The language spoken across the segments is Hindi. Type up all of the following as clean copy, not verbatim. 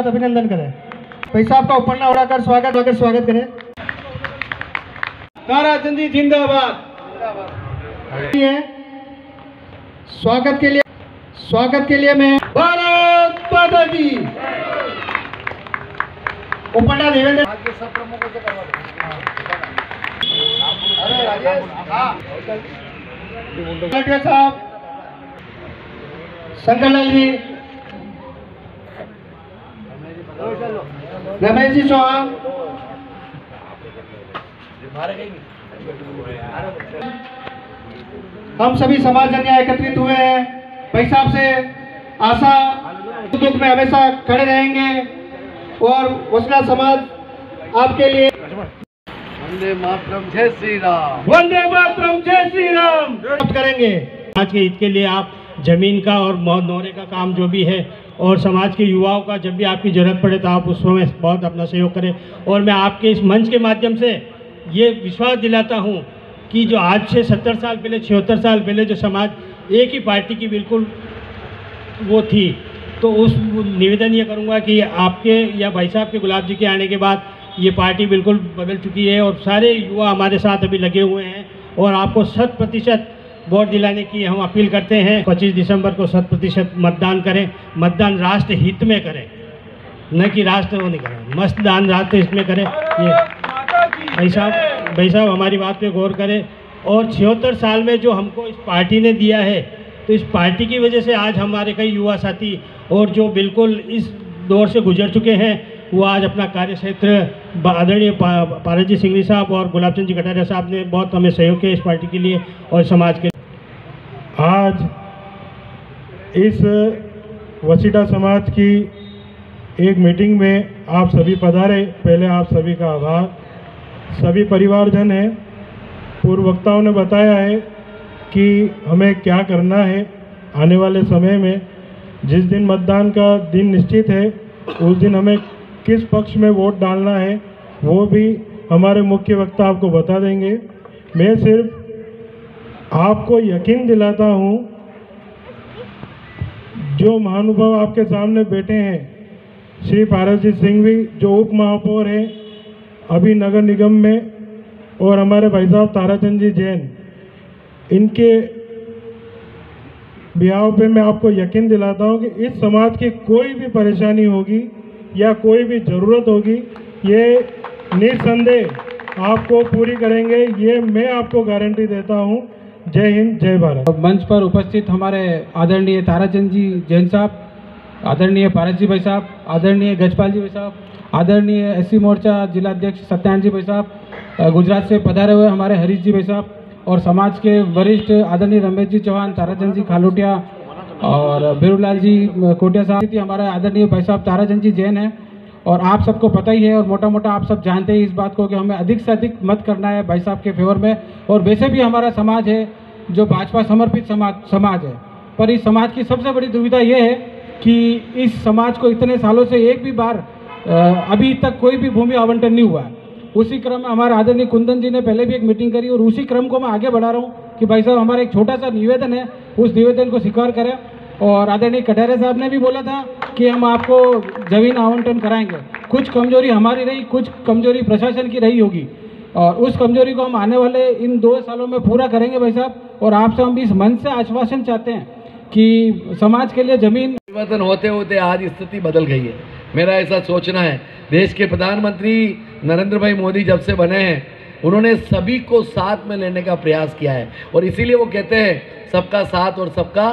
अभिनंदन करें। भाई साहब का उपन्ना उड़ाकर स्वागत करें। ताराचंद जी जिंदाबाद। स्वागत के लिए मैं भारत माता की उपन्ना देवेंद्र सब प्रमुखों से करवा दो। साहब शंकरलाल जी, रमेश जी चौहान, हम सभी समाज जन यहाँ एकत्रित हुए हैं। भाई साहब से आशा दुख में हमेशा खड़े रहेंगे और वसुला समाज आपके लिए। वंदे मातरम, जय श्री राम। वंदे मातरम, जय श्री राम करेंगे। आज के हित के लिए आप जमीन का और नौरे का काम जो भी है और समाज के युवाओं का जब भी आपकी ज़रूरत पड़े तो आप उस समय बहुत अपना सहयोग करें। और मैं आपके इस मंच के माध्यम से ये विश्वास दिलाता हूँ कि जो आज से 70 साल पहले 76 साल पहले जो समाज एक ही पार्टी की बिल्कुल वो थी, तो उस निवेदन ये करूँगा कि आपके या भाई साहब के गुलाब जी के आने के बाद ये पार्टी बिल्कुल बदल चुकी है और सारे युवा हमारे साथ अभी लगे हुए हैं और आपको 100% वोट दिलाने की हम अपील करते हैं। 25 दिसंबर को 100% मतदान करें। मतदान राष्ट्र हित में करें, न कि राष्ट्र वो नहीं करें। मतदान राष्ट्र हित में करें। ये भाई साहब हमारी बात पे गौर करें। और 76 साल में जो हमको इस पार्टी ने दिया है, तो इस पार्टी की वजह से आज हमारे कई युवा साथी और जो बिल्कुल इस दौर से गुजर चुके हैं वो आज अपना कार्य क्षेत्र आदरणीय पारस सिंघवी साहब और गुलाबचंद जी कटारिया साहब ने बहुत हमें सहयोग किया इस पार्टी के लिए और समाज के। आज इस वसीटा समाज की एक मीटिंग में आप सभी पधारे, पहले आप सभी का आभार। सभी परिवारजन हैं, पूर्व वक्ताओं ने बताया है कि हमें क्या करना है आने वाले समय में। जिस दिन मतदान का दिन निश्चित है उस दिन हमें किस पक्ष में वोट डालना है वो भी हमारे मुख्य वक्ता आपको बता देंगे। मैं सिर्फ आपको यकीन दिलाता हूँ, जो महानुभाव आपके सामने बैठे हैं, श्री पारस जी सिंघवी जो उप महापौर हैं अभी नगर निगम में, और हमारे भाई साहब ताराचंद जी जैन, इनके बिहाव पे मैं आपको यकीन दिलाता हूँ कि इस समाज की कोई भी परेशानी होगी या कोई भी ज़रूरत होगी, ये निस्संदेह आपको पूरी करेंगे, ये मैं आपको गारंटी देता हूँ। जय हिंद, जय भारत। मंच पर उपस्थित हमारे आदरणीय ताराचंद जी जैन साहब, आदरणीय पारस जी भाई साहब, आदरणीय गजपाल जी भाई साहब, आदरणीय SC मोर्चा जिलाध्यक्ष सत्यान जी भाई साहब, गुजरात से पधारे हुए हमारे हरीश जी भाई साहब और समाज के वरिष्ठ आदरणीय रमेश जी चौहान, ताराचंद जी खालोटिया और भीरूलाल जी कोटिया साहब, हमारे आदरणीय भाई साहब ताराचंद जी जैन हैं। और आप सबको पता ही है और मोटा मोटा आप सब जानते हैं इस बात को कि हमें अधिक से अधिक मत करना है भाई साहब के फेवर में। और वैसे भी हमारा समाज है जो भाजपा समर्पित समाज है, पर इस समाज की सबसे बड़ी दुविधा ये है कि इस समाज को इतने सालों से एक भी बार अभी तक कोई भी भूमि आवंटन नहीं हुआ है। उसी क्रम में हमारे आदरणीय कुंदन जी ने पहले भी एक मीटिंग करी और उसी क्रम को मैं आगे बढ़ा रहा हूँ कि भाई साहब हमारा एक छोटा सा निवेदन है, उस निवेदन को स्वीकार करें। और आदरणीय कटारिया साहब ने भी बोला था कि हम आपको जमीन आवंटन कराएंगे। कुछ कमजोरी हमारी रही, कुछ कमजोरी प्रशासन की रही होगी और उस कमजोरी को हम आने वाले इन 2 सालों में पूरा करेंगे भाई साहब। और आपसे हम इस मन से आश्वासन चाहते हैं कि समाज के लिए जमीन परिवर्तन होते होते आज स्थिति बदल गई है, मेरा ऐसा सोचना है। देश के प्रधानमंत्री नरेंद्र भाई मोदी जब से बने हैं उन्होंने सभी को साथ में लेने का प्रयास किया है और इसीलिए वो कहते हैं सबका साथ और सबका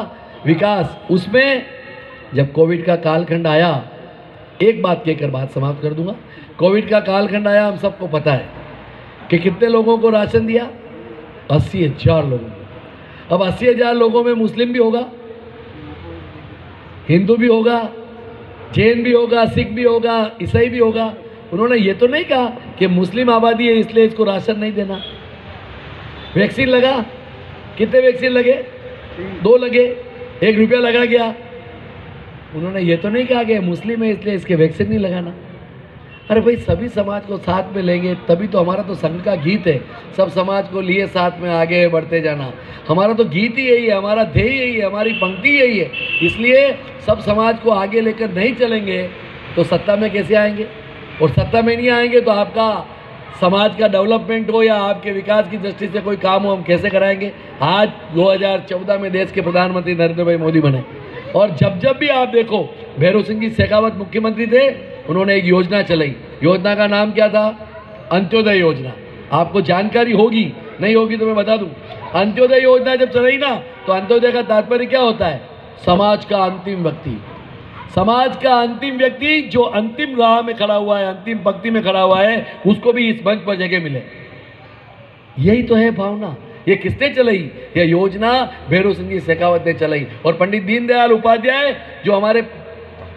विकास। उसमें जब कोविड का कालखंड आया, एक बात कहकर बात समाप्त कर दूंगा, कोविड का कालखंड आया, हम सबको पता है कि कितने लोगों को राशन दिया, 80,000 लोगों को। अब 80,000 लोगों में मुस्लिम भी होगा, हिंदू भी होगा, जैन भी होगा, सिख भी होगा, ईसाई भी होगा। उन्होंने ये तो नहीं कहा कि मुस्लिम आबादी है इसलिए इसको राशन नहीं देना। वैक्सीन लगा, कितने वैक्सीन लगे? 2 लगे, 1 रुपया लगा गया। उन्होंने ये तो नहीं कहा कि मुस्लिम है इसलिए इसके वैक्सीन नहीं लगाना। अरे भाई सभी समाज को साथ में लेंगे तभी तो। हमारा तो संघ का गीत है, सब समाज को लिए साथ में आगे बढ़ते जाना। हमारा तो गीत ही यही है, हमारा ध्येय यही है, हमारी पंक्ति यही है। इसलिए सब समाज को आगे लेकर नहीं चलेंगे तो सत्ता में कैसे आएंगे? और सत्ता में नहीं आएंगे तो आपका समाज का डेवलपमेंट हो या आपके विकास की दृष्टि से कोई काम हो, हम कैसे कराएंगे? आज 2014 में देश के प्रधानमंत्री नरेंद्र भाई मोदी बने, और जब भी आप देखो, भैरव सिंह जी शेखावत मुख्यमंत्री थे, उन्होंने एक योजना चलाई। योजना का नाम क्या था? अंत्योदय योजना। आपको जानकारी होगी, नहीं होगी तो मैं बता दूं। अंत्योदय योजना जब चलाई ना, तो अंत्योदय का तात्पर्य क्या होता है? समाज का अंतिम व्यक्ति। समाज का अंतिम व्यक्ति जो अंतिम राह में खड़ा हुआ है, अंतिम पंक्ति में खड़ा हुआ है, उसको भी इस मंच पर जगह मिले। यही तो है भावना। ये किसने चलाई? ये योजना भैरव सिंह जी शेखावत ने चलाई। और पंडित दीनदयाल उपाध्याय जो हमारे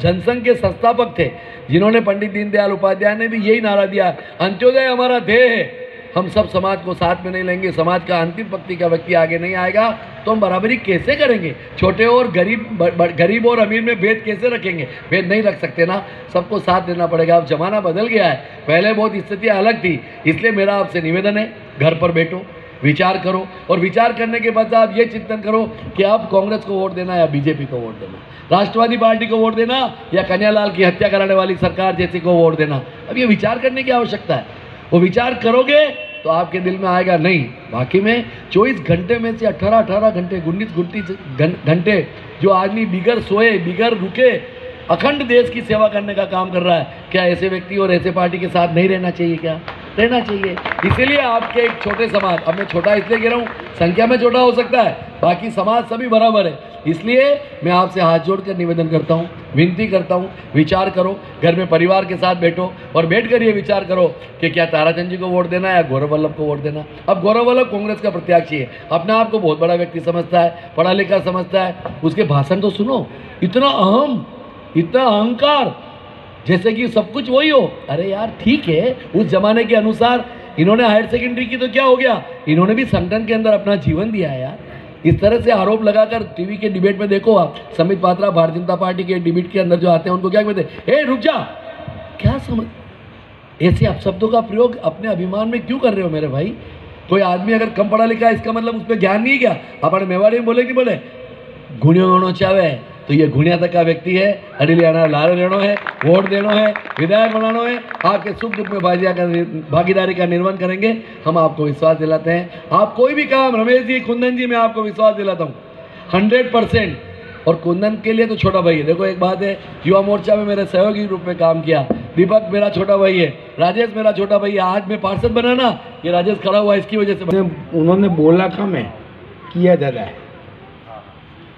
जनसंघ के संस्थापक थे, जिन्होंने पंडित दीनदयाल उपाध्याय ने भी यही नारा दिया, अंत्योदय हमारा ध्येय है, हम सब समाज को साथ में नहीं लेंगे, समाज का अंतिम पंक्ति का व्यक्ति आगे नहीं आएगा तो हम बराबरी कैसे करेंगे? छोटे और गरीब और अमीर में भेद कैसे रखेंगे? भेद नहीं रख सकते ना, सबको साथ देना पड़ेगा। अब जमाना बदल गया है, पहले बहुत स्थितियाँ अलग थी। इसलिए मेरा आपसे निवेदन है, घर पर बैठो, विचार करो, और विचार करने के बाद आप ये चिंतन करो कि आप कांग्रेस को वोट देना या बीजेपी को वोट देना, राष्ट्रवादी पार्टी को वोट देना या कन्हैयालाल की हत्या कराने वाली सरकार जैसी को वोट देना। अब ये विचार करने की आवश्यकता है। वो विचार करोगे तो आपके दिल में आएगा नहीं, बाकी में 24 घंटे में से 18 घंटे 19 घंटे जो आदमी बिगर सोए बिगर रुके अखंड देश की सेवा करने का काम कर रहा है, क्या ऐसे व्यक्ति और ऐसे पार्टी के साथ नहीं रहना चाहिए? क्या रहना चाहिए? इसीलिए आपके एक छोटे समाज, अब मैं छोटा इसलिए कह रहा हूँ, संख्या में छोटा हो सकता है, बाकी समाज सभी बराबर है। इसलिए मैं आपसे हाथ जोड़कर निवेदन करता हूँ, विनती करता हूँ, विचार करो, घर में परिवार के साथ बैठो और बैठकर ये विचार करो कि क्या ताराचंद जी को वोट देना है या गौरव वल्लभ को वोट देना। अब गौरव वल्लभ कांग्रेस का प्रत्याशी है, अपने आप को बहुत बड़ा व्यक्ति समझता है, पढ़ा लिखा समझता है, उसके भाषण तो सुनो, इतना अहम, इतना अहंकार, जैसे कि सब कुछ वही हो। अरे यार ठीक है, उस जमाने के अनुसार इन्होंने हायर सेकेंडरी की तो क्या हो गया, इन्होंने भी संगठन के अंदर अपना जीवन दिया है यार। इस तरह से आरोप लगाकर टीवी के डिबेट में देखो आप, संबित पात्रा भारतीय जनता पार्टी के डिबेट के अंदर जो आते हैं उनको क्या कहते हैं? ए रुक जा, क्या समझ, ऐसे अपशब्दों का प्रयोग अपने अभिमान में क्यों कर रहे हो मेरे भाई? कोई आदमी अगर कम पढ़ा लिखा है इसका मतलब उस पर ज्ञान नहीं है क्या? अपने मेवाड़ी में बोले नहीं बोले गुणियों गणों चावे, तो ये गुणिया तक का व्यक्ति है, अडिले आना लारे लेनो है, वोट देनो है, विधायक बनाना है, आपके सुख दुख में भागीदारी का निर्वहन करेंगे। हम आपको विश्वास दिलाते हैं, आप कोई भी काम, रमेश जी, कुंदन जी, मैं आपको विश्वास दिलाता हूँ 100%। और कुंदन के लिए तो छोटा भाई है। देखो एक बात है, युवा मोर्चा में मेरे सहयोगी रूप में काम किया, दीपक मेरा छोटा भाई है, राजेश मेरा छोटा भाई है, आज मैं पार्षद बना ना, ये राजेश खड़ा हुआ इसकी वजह से। उन्होंने बोला कम है, किया ज़्यादा है।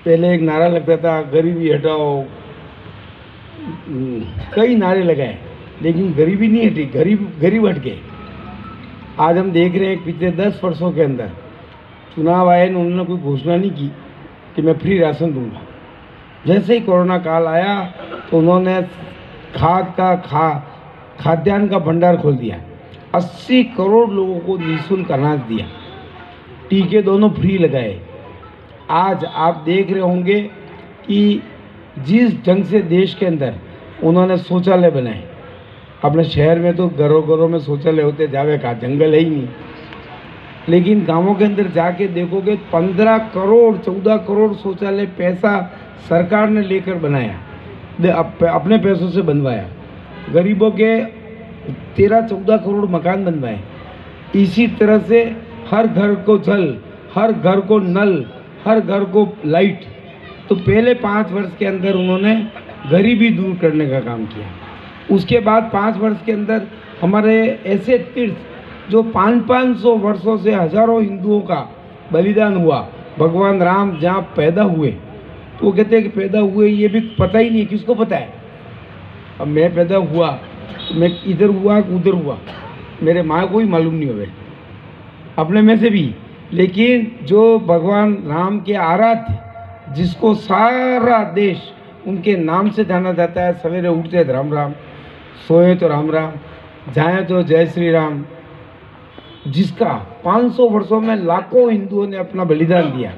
पहले एक नारा लगता था गरीबी हटाओ, कई नारे लगाए, लेकिन गरीबी नहीं हटी, गरीब हट गए। आज हम देख रहे हैं पिछले 10 वर्षों के अंदर चुनाव आए, उन्होंने कोई घोषणा नहीं की कि मैं फ्री राशन दूंगा। जैसे ही कोरोना काल आया तो उन्होंने खाद्यान्न का भंडार खोल दिया, 80 करोड़ लोगों को निःशुल्क अनाज दिया, टीके दोनों फ्री लगाए। आज आप देख रहे होंगे कि जिस ढंग से देश के अंदर उन्होंने शौचालय बनाए, अपने शहर में तो घरों में शौचालय होते, जावे का जंगल है ही नहीं, लेकिन गांवों के अंदर जाके देखोगे 15 करोड़ 14 करोड़ शौचालय पैसा सरकार ने लेकर बनाया, अपने पैसों से बनवाया। गरीबों के 13-14 करोड़ मकान बनवाए। इसी तरह से हर घर को जल, हर घर को नल, हर घर को लाइट। तो पहले 5 वर्ष के अंदर उन्होंने गरीबी दूर करने का काम किया। उसके बाद 5 वर्ष के अंदर हमारे ऐसे तीर्थ जो 500 वर्षों से हजारों हिंदुओं का बलिदान हुआ, भगवान राम जहाँ पैदा हुए, तो वो कहते हैं कि पैदा हुए ये भी पता ही नहीं, किसको पता है? अब मैं पैदा हुआ, मैं इधर हुआ उधर हुआ, मेरे माँ को ही मालूम नहीं हुए अपने में से भी। लेकिन जो भगवान राम के आराध्य, जिसको सारा देश उनके नाम से जाना जाता है, सवेरे उठते तो राम राम, सोए तो राम राम, जाए तो जय श्री राम, जिसका 500 वर्षों में लाखों हिंदुओं ने अपना बलिदान दिया,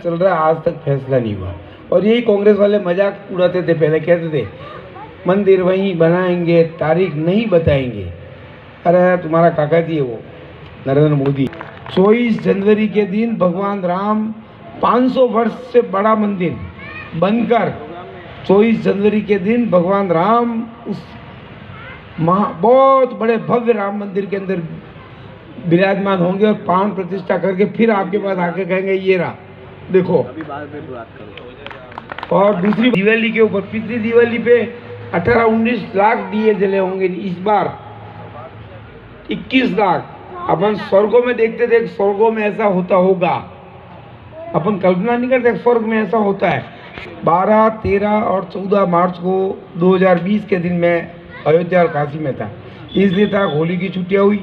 चल रहा है, आज तक फैसला नहीं हुआ। और यही कांग्रेस वाले मजाक उड़ाते थे, पहले कहते थे मंदिर वहीं बनाएंगे, तारीख नहीं बताएंगे। अरे तुम्हारा काका जी है वो नरेंद्र मोदी, 24 जनवरी के दिन भगवान राम 500 वर्ष से बड़ा मंदिर बनकर 24 जनवरी के दिन भगवान राम उस बहुत बड़े भव्य राम मंदिर के अंदर विराजमान होंगे और प्राण प्रतिष्ठा करके फिर आपके पास आके कहेंगे ये रहा देखो। और दूसरी दिवाली के ऊपर, पिछली दिवाली पे 18-19 लाख दिए जले होंगे, इस बार 21 लाख। अपन स्वर्गों में देखते थे स्वर्गों में ऐसा होता होगा, अपन कल्पना नहीं करते स्वर्ग में ऐसा होता है। 12, 13 और 14 मार्च को 2020 के दिन मैं अयोध्या और काशी में था, इसलिए था होली की छुट्टियां हुई,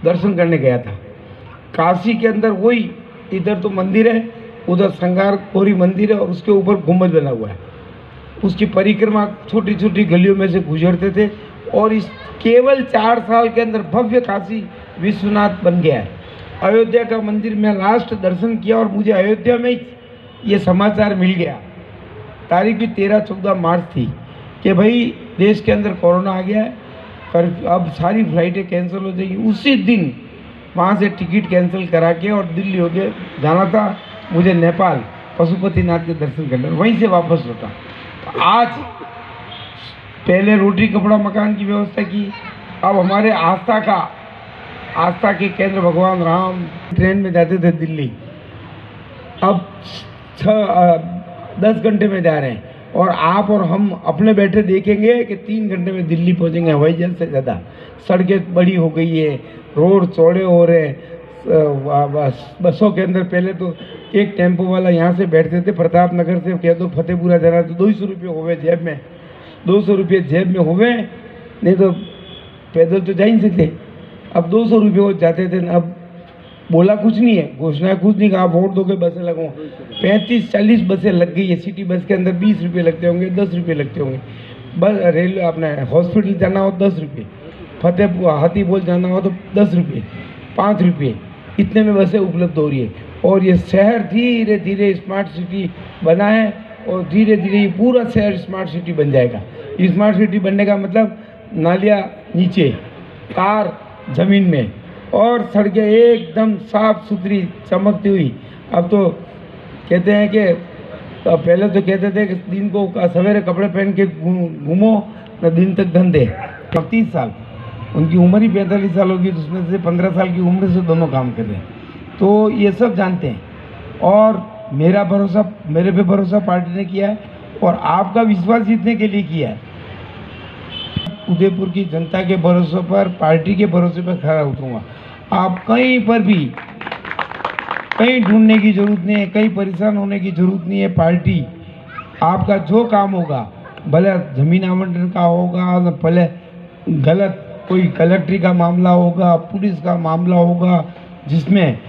दर्शन करने गया था। काशी के अंदर वही, इधर तो मंदिर है, उधर श्रृंगारपुरी मंदिर है और उसके ऊपर गुम्बद बना हुआ है। उसकी परिक्रमा छोटी छोटी गलियों में से गुजरते थे और इस केवल 4 साल के अंदर भव्य काशी विश्वनाथ बन गया है। अयोध्या का मंदिर में लास्ट दर्शन किया और मुझे अयोध्या में ये समाचार मिल गया, तारीख भी 13-14 मार्च थी कि भाई देश के अंदर कोरोना आ गया है, अब सारी फ्लाइटें कैंसिल हो जाएगी। उसी दिन वहाँ से टिकट कैंसिल करा के और दिल्ली हो गए जाना था मुझे नेपाल पशुपतिनाथ के दर्शन करने, वहीं से वापस लौटा। तो आज पहले रोटी कपड़ा मकान की व्यवस्था की, अब हमारे आस्था के केंद्र भगवान राम ट्रेन में जाते थे दिल्ली, अब 10 घंटे में जा रहे हैं और आप और हम अपने बैठे देखेंगे कि 3 घंटे में दिल्ली पहुंचेंगे हवाई जहाज से ज़्यादा। सड़कें बड़ी हो गई है, रोड चौड़े हो रहे हैं, बसों के अंदर पहले तो एक टेम्पो वाला यहाँ से बैठते थे प्रताप नगर से कह दो फतेहपुरा जाना तो 200 रुपये होवे जेब में, 200 रुपये जेब में होवे, नहीं तो पैदल तो जा ही नहीं सकते। अब 200 रुपये हो जाते थे, अब बोला कुछ नहीं है, घोषणा कुछ नहीं कहा, वोट दोगे बसें लगाओ। 35-40 बसें लग गई है, सिटी बस के अंदर 20 रुपये लगते होंगे, 10 रुपये लगते होंगे। बस रेलवे अपना हॉस्पिटल जाना हो 10 रुपये, फतेहपुर हाथीबोल जाना हो तो 10 रुपये, 5 रुपये, इतने में बसें उपलब्ध हो रही है। और ये शहर धीरे धीरे स्मार्ट सिटी बना है और धीरे धीरे ये पूरा शहर स्मार्ट सिटी बन जाएगा। स्मार्ट सिटी बनने का मतलब नालियाँ नीचे, कार जमीन में और सड़कें एकदम साफ सुथरी चमकती हुई। अब तो कहते हैं कि पहले तो कहते थे कि दिन को सवेरे कपड़े पहन के घूमो न दिन तक धंधे। 30 साल उनकी उम्र ही 45 साल होगी, तो उसमें से 15 साल की उम्र से दोनों काम कर रहे हैं, तो ये सब जानते हैं। और मेरे पे भरोसा पार्टी ने किया है और आपका विश्वास जीतने के लिए किया है। उदयपुर की जनता के भरोसे पर, पार्टी के भरोसे पर खड़ा उतरूंगा। आप कहीं पर भी कहीं ढूंढने की जरूरत नहीं है, कहीं परेशान होने की जरूरत नहीं है। पार्टी आपका जो काम होगा, भले जमीन आवंटन का होगा, भले गलत कोई कलेक्ट्री का मामला होगा, पुलिस का मामला होगा, जिसमें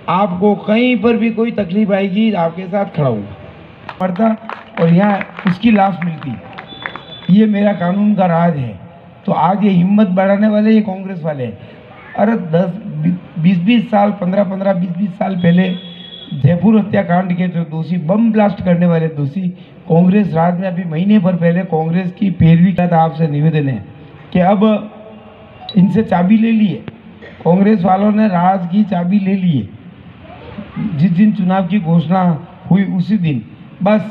आपको कहीं पर भी कोई तकलीफ आएगी आपके साथ खड़ा होगा पड़ता और यहाँ उसकी लाश मिलती। ये मेरा कानून का राज है। तो आज ये हिम्मत बढ़ाने वाले ये कांग्रेस वाले हैं। अरे 10-20 साल 15-20 साल पहले जयपुर हत्याकांड के जो दोषी, बम ब्लास्ट करने वाले दोषी कांग्रेस राज में अभी महीने भर पहले कांग्रेस की पैरवी का था। आपसे निवेदन है कि अब इनसे चाबी ले ली है, कांग्रेस वालों ने राज की चाबी ले ली है। जिस दिन चुनाव की घोषणा हुई उसी दिन बस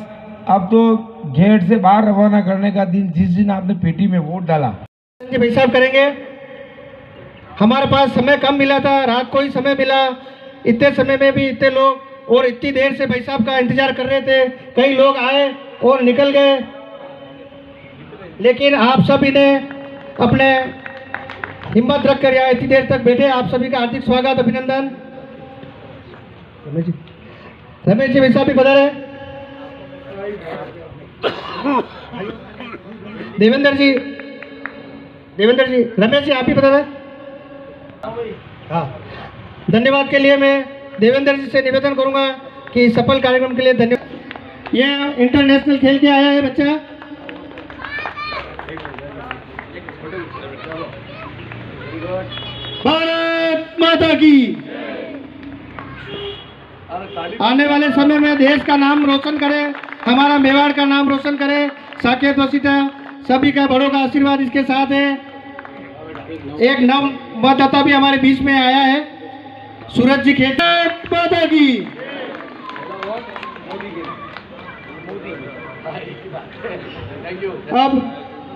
अब तो गेट से बाहर रवाना करने का दिन, जिस दिन आपने पेटी में वोट डाला। भाई साहब करेंगे। हमारे पास समय कम मिला था, रात को ही समय मिला, इतने समय में भी इतने लोग और इतनी देर से भाई साहब का इंतजार कर रहे थे। कई लोग आए और निकल गए, लेकिन आप सभी ने अपने हिम्मत रखकर यहाँ इतनी देर तक बैठे। आप सभी का हार्दिक स्वागत, अभिनंदन। रमेश जी भाई साहब भी पधारे। देवेंद्र जी, रमेश जी आप भी पधारे। हाँ, धन्यवाद के लिए मैं देवेंद्र जी से निवेदन करूंगा कि सफल कार्यक्रम के लिए धन्यवाद। यह इंटरनेशनल खेल के आया है बच्चा। भारत माता की। आने वाले समय में देश का नाम रोशन करे, हमारा मेवाड़ का नाम रोशन करे। साकेत वसीता सभी का बड़ों का आशीर्वाद इसके साथ है। एक नव मतदाता भी हमारे बीच में आया है, सूरज जी खेता माता की। अब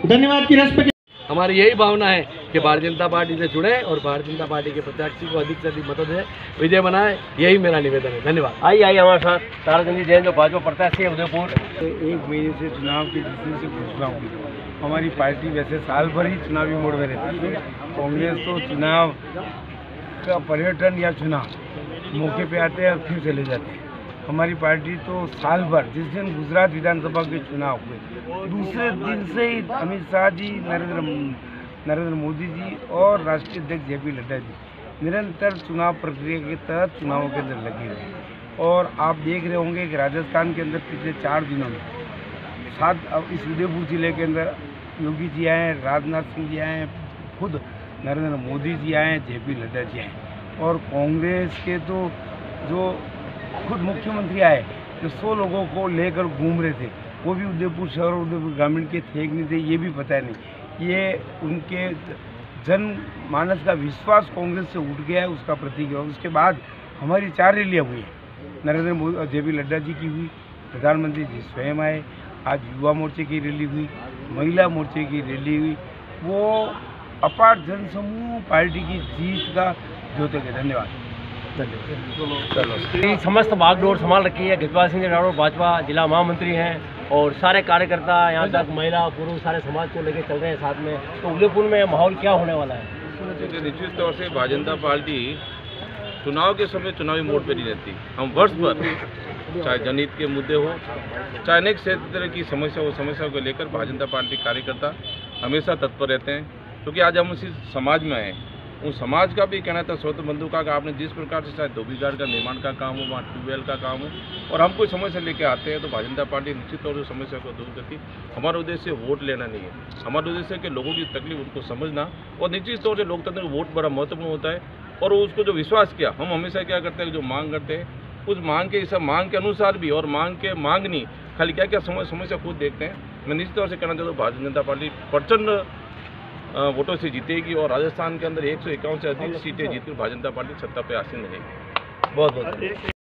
धन्यवाद की रस्म हमारी यही भावना है कि भारतीय जनता पार्टी से जुड़े और भारतीय जनता पार्टी के प्रत्याशी को अधिक से अधिक मदद है विजय बनाए, यही मेरा निवेदन है। धन्यवाद। आइए हमारे साथ ताराचंद जी जैन जो भाजपा प्रत्याशी है उदयपुर। एक महीने से चुनाव की जिसमें से घोषणा हुई, हमारी पार्टी वैसे साल भर ही चुनावी मोड़ में रहती है। कांग्रेस तो चुनाव का पर्यटन या चुनाव मौके पे आते हैं और फिर चले जाते हैं। हमारी पार्टी तो साल भर, जिस दिन गुजरात विधानसभा के चुनाव हुए दूसरे दिन से ही अमित शाह जी, नरेंद्र मोदी जी और राष्ट्रीय अध्यक्ष JP नड्डा जी निरंतर चुनाव प्रक्रिया के तहत चुनावों के अंदर लगे हुए। और आप देख रहे होंगे कि राजस्थान के अंदर पिछले 4 दिनों में इस उदयपुर जिले के अंदर योगी जी आए हैं, राजनाथ सिंह जी आए हैं, खुद नरेंद्र मोदी जी आए हैं, JP नड्डा जी आए हैं। और कांग्रेस के तो जो खुद मुख्यमंत्री आए जो 100 लोगों को लेकर घूम रहे थे, वो भी उदयपुर शहर और उदयपुर ग्रामीण के थे कि नहीं थे ये भी पता नहीं। ये उनके जन मानस का विश्वास कांग्रेस से उठ गया है, उसका प्रतीक है। उसके बाद हमारी 4 रैलियाँ हुई हैं। नरेंद्र मोदी और JP नड्डा जी की हुई, प्रधानमंत्री जी स्वयं आए, आज युवा मोर्चे की रैली हुई, महिला मोर्चे की रैली हुई। वो अपार जनसमूह पार्टी की जीत का द्योतक है। धन्यवाद। समस्त बागडोर संभाल रखी है गजपाल सिंह राठौर, भाजपा जिला महामंत्री हैं और सारे कार्यकर्ता यहाँ तक महिला पुरुष सारे समाज को लेकर चल रहे हैं साथ में। तो उदयपुर में माहौल क्या होने वाला है? निश्चित तौर से भारतीय जनता पार्टी चुनाव के समय चुनावी मोड पर नहीं रहती। हम वर्ष भर चाहे जनहित के मुद्दे हो, चाहे अनेक क्षेत्र की समस्या हो, समस्या को लेकर भारतीय जनता पार्टी कार्यकर्ता हमेशा तत्पर रहते हैं। क्योंकि आज हम इसी समाज में आए, उस समाज का भी कहना था स्वतंत्र बंधु का आपने जिस प्रकार से चाहे धोबी घाट का निर्माण का काम हो, वहाँ ट्यूबवेल का काम हो, और हम कोई समस्या लेके आते हैं तो भारतीय जनता पार्टी निश्चित तौर से समस्या को दूर करती। हमारा उद्देश्य वोट लेना नहीं है, हमारा उद्देश्य है कि लोगों की तकलीफ उनको समझना। और निश्चित तौर से लोकतंत्र में वोट बड़ा महत्वपूर्ण होता है। और उसको जो विश्वास किया, हम हमेशा क्या करते हैं, जो मांग करते हैं उस मांग के हिसाब मांग के अनुसार भी, और मांग नहीं खाली क्या क्या समस्या खुद देखते हैं। मैं निश्चित तौर से कहना चाहता हूँ भारतीय जनता पार्टी प्रचंड वोटों से जीतेगी और राजस्थान के अंदर 151 से अधिक सीटें जीतकर भारतीय जनता पार्टी सत्ता पे आसीन रहेगी। बहुत बहुत